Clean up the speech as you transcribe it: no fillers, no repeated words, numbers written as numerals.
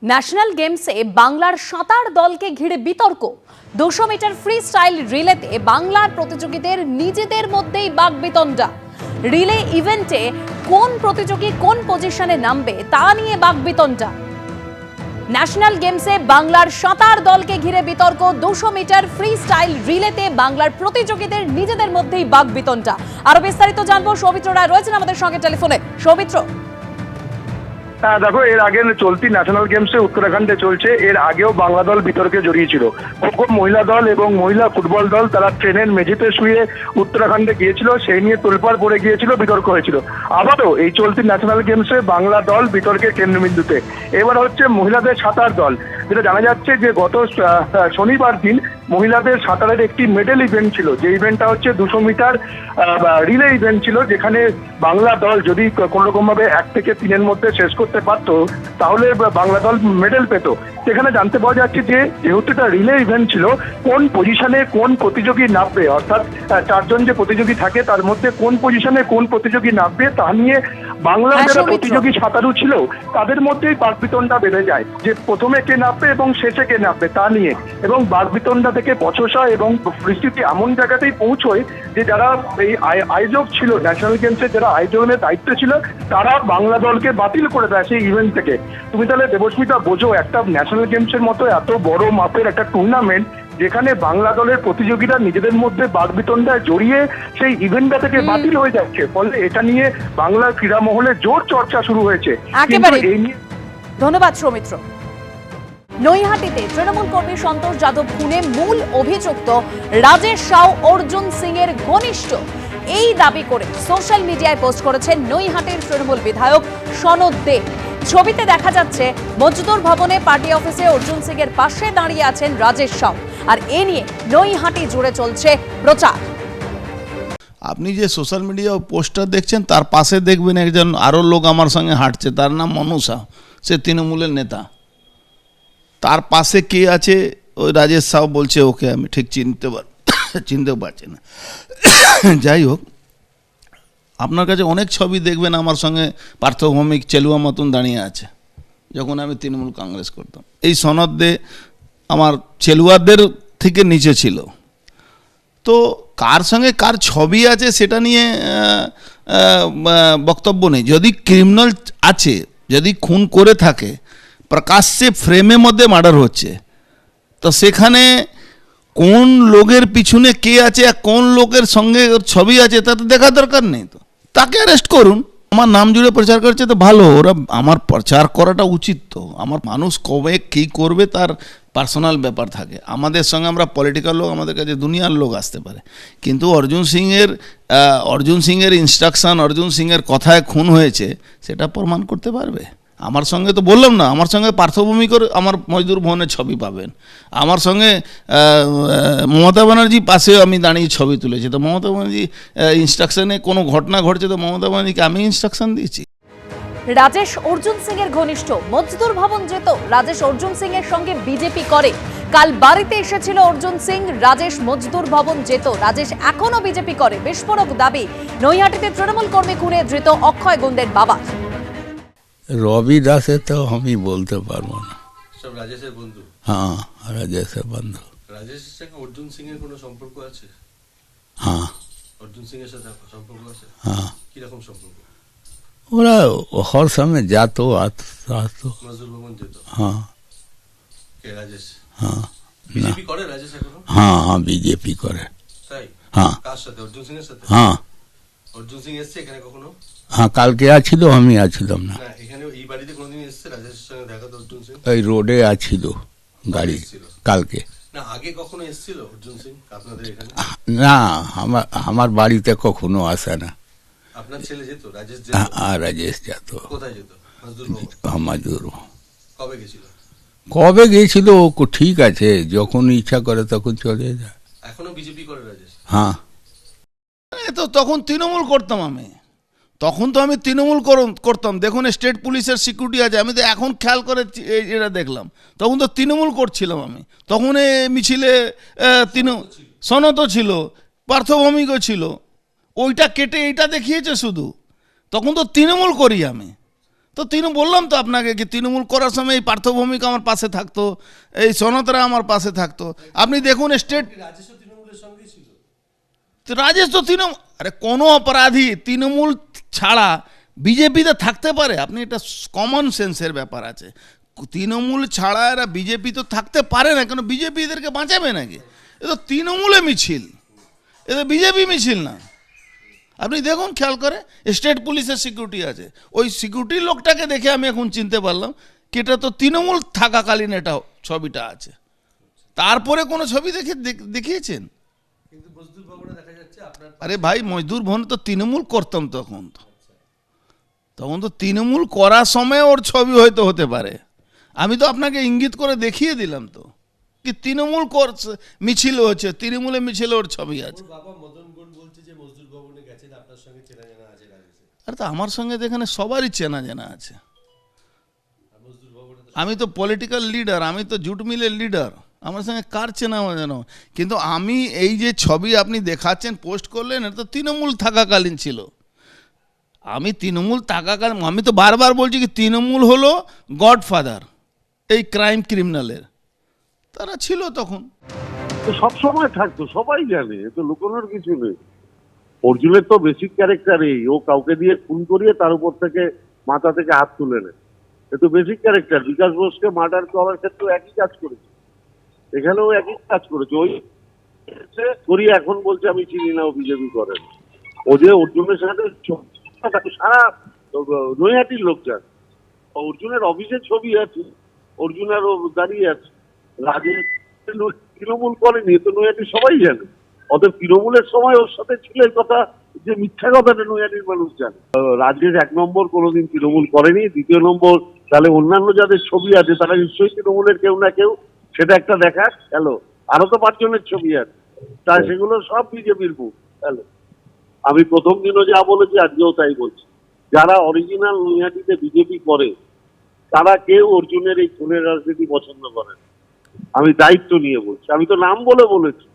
National গেমসে বাংলার সাঁতার দলকে ঘিরে বিতর্ক। 200 মিটার ফ্রি স্টাইল রিলেতে বাংলার প্রতিযোগীদের নিজেদের মধ্যেই বাকবিতণ্ডা। রিলে ইভেন্টে কোন প্রতিযোগী কোন পজিশনে নামবে তা নিয়ে বাকবিতণ্ডা। ন্যাশনাল গেমসে বাংলার সাঁতার দলকে ঘিরে বিতর্ক। 200 মিটার ফ্রি স্টাইল রিলেতে বাংলার প্রতিযোগীদের নিজেদের মধ্যেই বাকবিতণ্ডা। আরো বিস্তারিত জানবো, সৌমিত্র রায় রয়েছেন আমাদের সঙ্গে টেলিফোনে। সৌমিত্র, দেখো, এর আগে চলতি ন্যাশনাল গেমসে উত্তরাখণ্ডে চলছে, এর আগেও বাংলা দল বিতর্কে জড়িয়েছিল। খোখো মহিলা দল এবং মহিলা ফুটবল দল তারা ট্রেনের মেঝেতে শুয়ে উত্তরাখণ্ডে গিয়েছিল, সেই নিয়ে তোলপাড় পড়ে গিয়েছিল, বিতর্ক হয়েছিল। আবারও এই চলতি ন্যাশনাল গেমসে বাংলা দল বিতর্কের কেন্দ্রবিন্দুতে। এবার হচ্ছে মহিলাদের সাঁতার দল, যেটা জানা যাচ্ছে যে গত শনিবার দিন মহিলাদের সাঁতারের একটি মেডেল ইভেন্ট ছিল, যে ইভেন্টটা হচ্ছে 200 মিটার রিলে ইভেন্ট ছিল, যেখানে বাংলা দল যদি কোনো রকম ভাবে 1 থেকে 3-এর মধ্যে শেষ করতে পারতো তাহলে বাংলা দল মেডেল পেত। সেখানে জানতে পাওয়া যাচ্ছে যে যেহেতু এটা রিলে ইভেন্ট ছিল, কোন পজিশনে কোন প্রতিযোগী নামবে, অর্থাৎ 4 জন যে প্রতিযোগী থাকে তার মধ্যে কোন পজিশনে কোন প্রতিযোগী নামবে তা নিয়ে বাংলার যারা প্রতিযোগী সাঁতারু ছিল তাদের মধ্যেই বাকবিতণ্ডা বেড়ে যায়, যে প্রথমে কে নামবে এবং শেষে কে নামবে তা নিয়ে। এবং বাকবিতণ্ডা থেকে বচসা এবং পরিস্থিতি এমন জায়গাতেই পৌঁছয় যে যারা এই আয়োজক ছিল, ন্যাশনাল গেমসের যারা আয়োজনের দায়িত্ব ছিল, তারা বাংলা দলকে বাতিল করে দেয় সেই ইভেন্ট থেকে। তুমি তাহলে দেবস্মিতা বোঝো, একটা ন্যাশনাল গেমসের মতো এত বড় মাপের একটা টুর্নামেন্ট, যেখানে বাংলা দলের প্রতিযোগীরা নিজেদের মধ্যে বাকবিতণ্ডায় জড়িয়ে সেই ইভেন্টটা থেকে বাতিল হয়ে যাচ্ছে। ফলে এটা নিয়ে বাংলার ক্রীড়া মহলে জোর চর্চা শুরু হয়েছে। ধন্যবাদ সৌমিত্র। নৈহাটিতে তৃণমূল কর্মী সন্তোষ যাদব খুনে মূল অভিযুক্ত রাজেশ সাউ অর্জুন সিং এর ঘনিষ্ঠ, এই দাবি করে সোশ্যাল মিডিয়ায় পোস্ট করেছেন নৈহাটির তৃণমূল বিধায়ক সনদ দে। ছবিতে দেখা যাচ্ছে মজদুর ভবনে পার্টি অফিসে অর্জুন সিং এর পাশে দাঁড়িয়ে আছেন রাজেশ সাউ, আর এ নিয়ে নৈহাটি জুড়ে চলছে প্রচার। আপনি যে সোশ্যাল মিডিয়া পোস্টার দেখছেন তার পাশে দেখবেন একজন আরও লোক আমার সঙ্গে হাঁটছে, তার নাম মনু সাউ, সে তৃণমূলের নেতা। তার পাশে কে আছে ওই রাজেশ সাউ বলছে ওকে আমি ঠিক চিনতে পারছি না। যাই হোক, আপনার কাছে অনেক ছবি দেখবেন আমার সঙ্গে পার্থভৌমিক চেলুয়া মতন দাঁড়িয়ে আছে যখন আমি তৃণমূল কংগ্রেস করতাম। এই সনদ দে আমার চেলুয়াদের থেকে নিচে ছিল। তো কার সঙ্গে কার ছবি আছে সেটা নিয়ে বক্তব্য নেই। যদি ক্রিমিনাল আছে, যদি খুন করে থাকে, প্রকাশ্যে ফ্রেমের মধ্যে মার্ডার হচ্ছে, তো সেখানে কোন লোকের পিছনে কে আছে, কোন লোকের সঙ্গে ছবি আছে তা তো দেখা দরকার নেই। তো তাকে অ্যারেস্ট করুন। আমার নাম জুড়ে প্রচার করছে তো ভালো, ওরা আমার প্রচার করাটা উচিত। তো আমার মানুষ কবে কী করবে তার পার্সোনাল ব্যাপার থাকে। আমাদের সঙ্গে আমরা পলিটিক্যাল লোক, আমাদের কাছে দুনিয়ার লোক আসতে পারে, কিন্তু অর্জুন সিংয়ের ইনস্ট্রাকশন, অর্জুন সিংয়ের কথায় খুন হয়েছে সেটা প্রমাণ করতে পারবে। আমার সঙ্গে তো বললাম না, আমার সঙ্গে পার্থভূমিকর আমার মজদুর ভবনের ছবি পাবেন, আমার সঙ্গে মমতা ব্যানার্জি পাশেও আমি দাঁড়িয়ে ছবি তুলেছি। তো মমতা ব্যানার্জি ইনস্ট্রাকশনে কোনো ঘটনা ঘটছে তো মমতা ব্যানার্জিকে আমি ইনস্ট্রাকশন দিয়েছি। রাজেশ অর্জুন সিং এর ঘনিষ্ঠ, মজদুর ভবন যেত, রাজেশ অর্জুন সিং এর সঙ্গে বিজেপি করে। কাল বাড়িতে এসেছিল অর্জুন সিং, রাজেশ মজদুর ভবন যেত, রাজেশ এখনো বিজেপি করে। বিস্ফোরক দাবি, নৈহাটিতে তৃণমূল কর্মী খুনে ধৃত অক্ষয় গুন্ডের বাবা। রবি দাসে তো আমি বলতে পারবো না, সব রাজেশের বন্ধু। হ্যাঁ, রাজেশের বন্ধু। রাজেশের সঙ্গে অর্জুন সিং এর কোনো সম্পর্ক আছে? হ্যাঁ, অর্জুন সিং এর সাথে সম্পর্ক আছে। হ্যাঁ, কিরকম সম্পর্ক? ওরা হর সময় যাতো আসতো। মজদুর ভবন যেত। হ্যাঁ। কে রাজেশ? হ্যাঁ। বিজেপি করে রাজেশ এখনো? হ্যাঁ, হ্যাঁ, বিজেপি করে। তাই? হ্যাঁ। কার সাথে? অর্জুন সিং এর সাথে? হ্যাঁ। অর্জুন সিং এসছে এখানে কখনো? হ্যাঁ, কালকে আছিল, আমি আছিলাম না। না, এখানে এই বাড়িতে কোনোদিন এসছে রাজেশের সঙ্গে দেখা? তো অর্জুন সিং এই রোডে আছিল গাড়ি কালকে। না, আগে কখনো এসছিল অর্জুন সিং আপনাদের এখানে? না, আমার বাড়িতে কখনো আসে না। আপনার ছেলে যেত? রাজেশ যেত? রাজেশ যেত। কোথায় যেত? মজদুর ভবন। মজদুর। কবে গেছিল? কবে গিয়েছিল ও ঠিক আছে, যখন ইচ্ছা করে তখন চলে যায়। এখনো বিজেপি করে রাজেশ? হ্যাঁ। তো তখন তৃণমূল করতাম আমি, তখন তো আমি তৃণমূল করতাম। দেখুন স্টেট পুলিশের সিকিউরিটি আছে, আমি তো এখন খেয়াল করে এটা দেখলাম, তখন তো তৃণমূল করছিলাম আমি। তখন মিছিলে সনত ছিল, পার্থভৌমিকও ছিল, ওইটা কেটে এইটা দেখিয়েছে শুধু। তখন তো তৃণমূল করি আমি। তো বললাম তো আপনাকে কি তৃণমূল করার সময় এই পার্থভৌমিক আমার পাশে থাকতো, এই সনতরা আমার পাশে থাকতো। আপনি দেখুন স্টেট রাজেশও তৃণমূলের সঙ্গেই ছিল। রাজেশ তো তৃণমূল, আরে কোনো অপরাধী তৃণমূল ছাড়া বিজেপিতে থাকতে পারে? আপনি এটা কমন সেন্সের ব্যাপার আছে। তৃণমূল ছাড়া এরা বিজেপি তো থাকতে পারে না, কেন বিজেপি এদেরকে বাঁচাবে নাকি? এ তো তৃণমূলে মিছিল, এ তো বিজেপি মিছিল না। আপনি দেখুন খেয়াল করে, স্টেট পুলিশের সিকিউরিটি আছে, ওই সিকিউরিটি লোকটাকে দেখে আমি এখন চিনতে পারলাম কি এটা তো তৃণমূল থাকাকালীন এটা ছবিটা আছে। তারপরে কোনো ছবি দেখিয়েছেন? কিন্তু মজদুর ভবনে দেখা যাচ্ছে আপনার আরে ভাই মজদুর ভবন তো তৃণমূল করতাম তখন তো তৃণমূল করার সময় ওর ছবি হয়তো হতে পারে। আমি তো আপনাকে ইঙ্গিত করে দেখিয়ে দিলাম তো কি তৃণমূল করছে, মিছিল হচ্ছে, তৃণমূলে মিছিলে ওর ছবি আছে। ওর বাবা মদন গুণ বলছে যে মজদুর ভবনে গেছেন, আপনার সঙ্গে চেনা জানা আছে রাজেশের। আরে তো আমার সঙ্গে তো এখানে সবারই চেনা জানা আছে। আর মজদুর ভবনে তো আমি তো পলিটিক্যাল লিডার, আমি তো জুট মিলের লিডার, আমার সঙ্গে কার চেনা জানা। কিন্তু আমি এই যে ছবি আপনি দেখাচ্ছেন পোস্ট করলেন, এটা তো তৃণমূল থাকাকালীন ছিল। আমি তৃণমূল থাকাকালীন, আমি তো বারবার বলছি কি তৃণমূল হলো গডফাদার এই ক্রিমিনালের, তারা ছিল তখন। তো সবসময় থাকতো, সবাই জানে, এ তো লুকোনোর কিছু নেই। অর্জুনের তো বেসিক ক্যারেক্টার এই, ও কাউকে দিয়ে খুন করিয়ে তার উপর থেকে মাথা থেকে হাত তুলে নেয়, এ তো বেসিক ক্যারেক্টার। বিকাশ বোসকে মার্ডার করার ক্ষেত্রেও একই কাজ করেছে, এখানেও একই কাজ করেছে। ওই করিয়ে এখন বলছে আমি চিনি না, ও বিজেপি করেন। ও যে অর্জুনের সাথে সারা নৈহাটির লোক যান, অর্জুনের অফিসের ছবি আছে, অর্জুন আর ও দাঁড়িয়ে আছে। রাজেশ তৃণমূল করেনি, এ তো নৈহাটির সবাই জানে। অতএব তৃণমূলের সময় ওর সাথে ছিল এই কথা, যে মিথ্যা কথাটা নৈহাটির মানুষ জানে। রাজেশ 1 নম্বর কোনোদিন তৃণমূল করেনি, 2 নম্বর তাহলে অন্যান্য যাদের ছবি আছে তারা নিশ্চয়ই তৃণমূলের কেউ না কেউ, সেটা একটা দেখা গেল। আরো তো 5 জনের ছবি আছে, তা সেগুলো সব বিজেপির মুখ। হ্যালো, আমি প্রথম দিনও যা বলেছি আজকেও তাই বলছি, যারা অরিজিনাল নৈহাটিতে বিজেপি করে তারা কেউ অর্জুনের এই খুনের রাজনীতি পছন্দ করে না। আমি দায়িত্ব নিয়ে বলছি, আমি তো নাম বলে বলেছি।